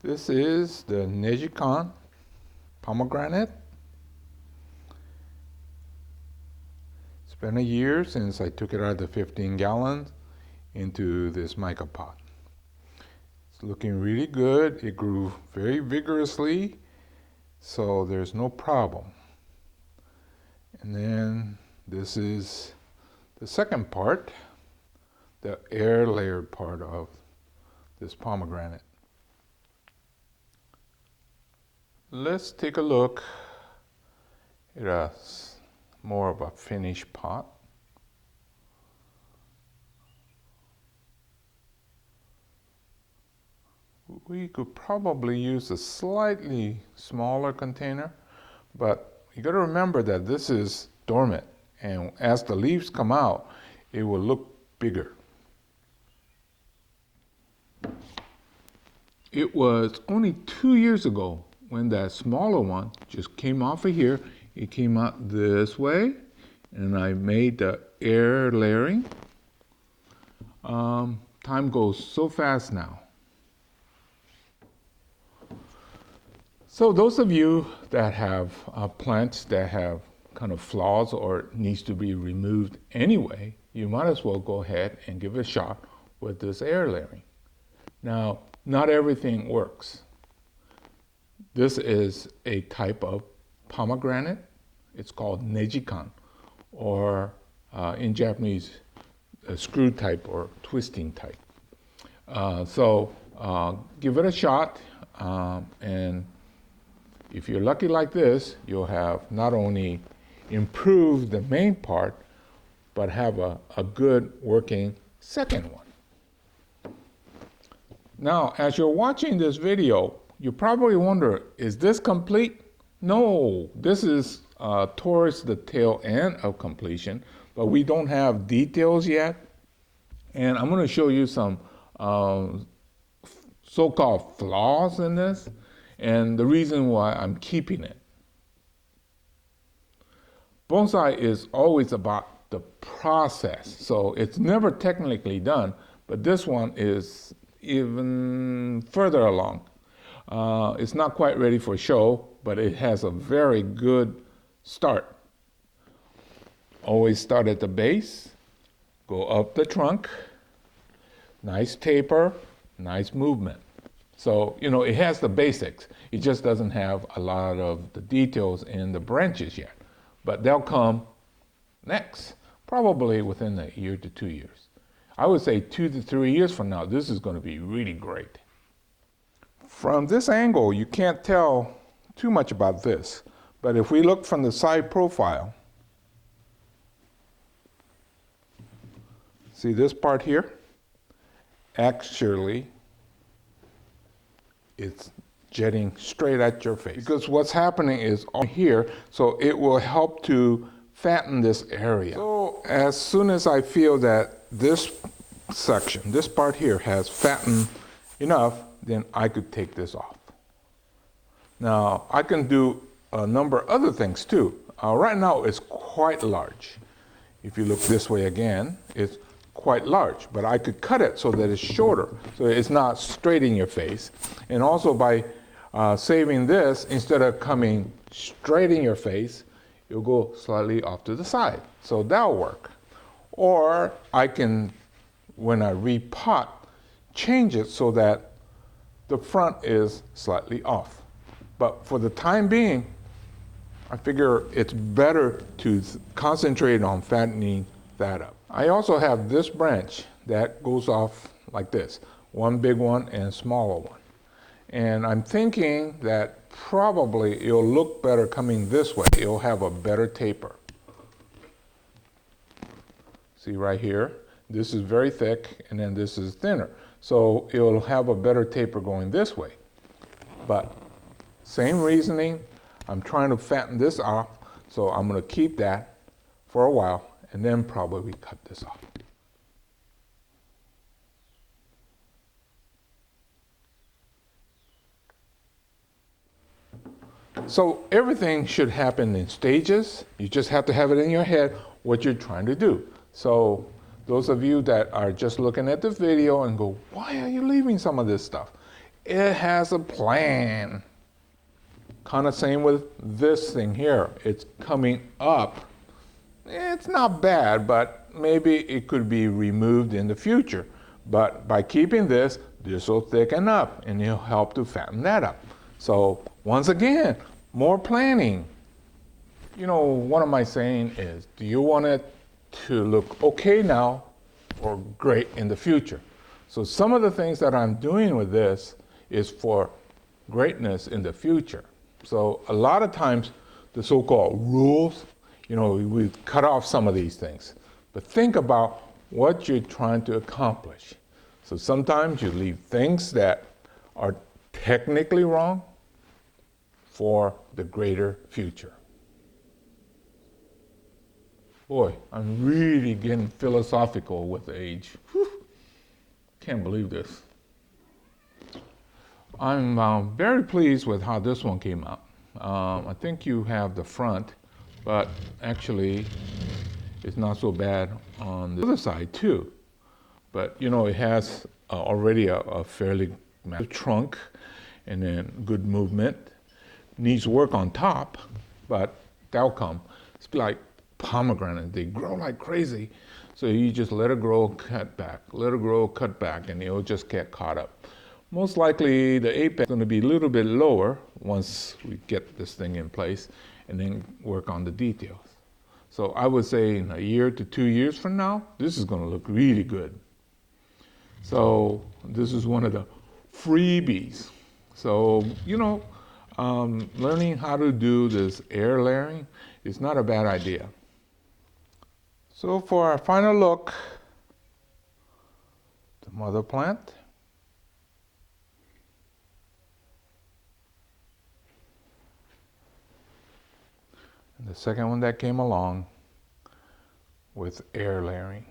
This is the Nejikan Pomegranate. It's been a year since I took it out of the 15 gallons into this mica pot. It's looking really good. It grew very vigorously, so there's no problem. And then this is the second part, the air layered part of this pomegranate. Let's take a look at more of a finished pot. We could probably use a slightly smaller container, but you got to remember that this is dormant, and as the leaves come out, it will look bigger. It was only 2 years ago when that smaller one just came off of here. It came out this way, and I made the air layering. Time goes so fast now. So those of you that have plants that have kind of flaws or needs to be removed anyway, you might as well go ahead and give it a shot with this air layering. Now, not everything works. This is a type of pomegranate. It's called Nejikan, or in Japanese, a screw type or twisting type. So give it a shot, and if you're lucky like this, you'll have not only improved the main part, but have a good working second one. Now, as you're watching this video, you probably wonder, is this complete? No, this is towards the tail end of completion, but we don't have details yet. And I'm going to show you some so-called flaws in this, and the reason why I'm keeping it. Bonsai is always about the process, so it's never technically done, but this one is even further along. It's not quite ready for show, but it has a very good start. Always start at the base, go up the trunk, nice taper, nice movement. So, you know, it has the basics. It just doesn't have a lot of the details in the branches yet. But they'll come next, probably within a year to 2 years. I would say 2 to 3 years from now, this is going to be really great. From this angle, you can't tell too much about this. But if we look from the side profile, see this part here? Actually, it's jetting straight at your face. Because what's happening is on here, so it will help to fatten this area. So as soon as I feel that this section, this part here has fattened enough, then I could take this off. Now, I can do a number of other things too. Right now, it's quite large. If you look this way again, it's quite large, but I could cut it so that it's shorter, so it's not straight in your face. And also by saving this, instead of coming straight in your face, you'll go slightly off to the side. So that'll work. Or I can, when I repot, change it so that the front is slightly off. But for the time being, I figure it's better to concentrate on fattening that up. I also have this branch that goes off like this, one big one and a smaller one. And I'm thinking that probably it'll look better coming this way. It'll have a better taper. See right here, this is very thick and then this is thinner. So it'll have a better taper going this way. But same reasoning, I'm trying to fatten this off, so I'm going to keep that for a while and then probably cut this off. So everything should happen in stages. You just have to have it in your head what you're trying to do. So those of you that are just looking at the video and go, why are you leaving some of this stuff? it has a plan. Kind of same with this thing here. It's coming up. It's not bad, but maybe it could be removed in the future. But by keeping this will thicken up and it'll help to fatten that up. So once again, more planning. You know, one of my saying is, do you want it to look okay now or great in the future? So some of the things that I'm doing with this is for greatness in the future. So a lot of times the so-called rules, you know, we cut off some of these things. But think about what you're trying to accomplish. So sometimes you leave things that are technically wrong for the greater future. Boy, I'm really getting philosophical with age. Whew. Can't believe this. I'm very pleased with how this one came out. I think you have the front, but actually it's not so bad on the other side too. But you know, it has already a fairly massive trunk and then good movement. Needs work on top, but that'll come. It's like pomegranate, they grow like crazy. So you just let it grow, cut back, let it grow, cut back, and it'll just get caught up. Most likely the apex is going to be a little bit lower once we get this thing in place and then work on the details. So I would say in a year to 2 years from now, this is going to look really good. So this is one of the freebies. So, you know, learning how to do this air layering is not a bad idea. So for our final look, the mother plant. And the second one that came along with air layering.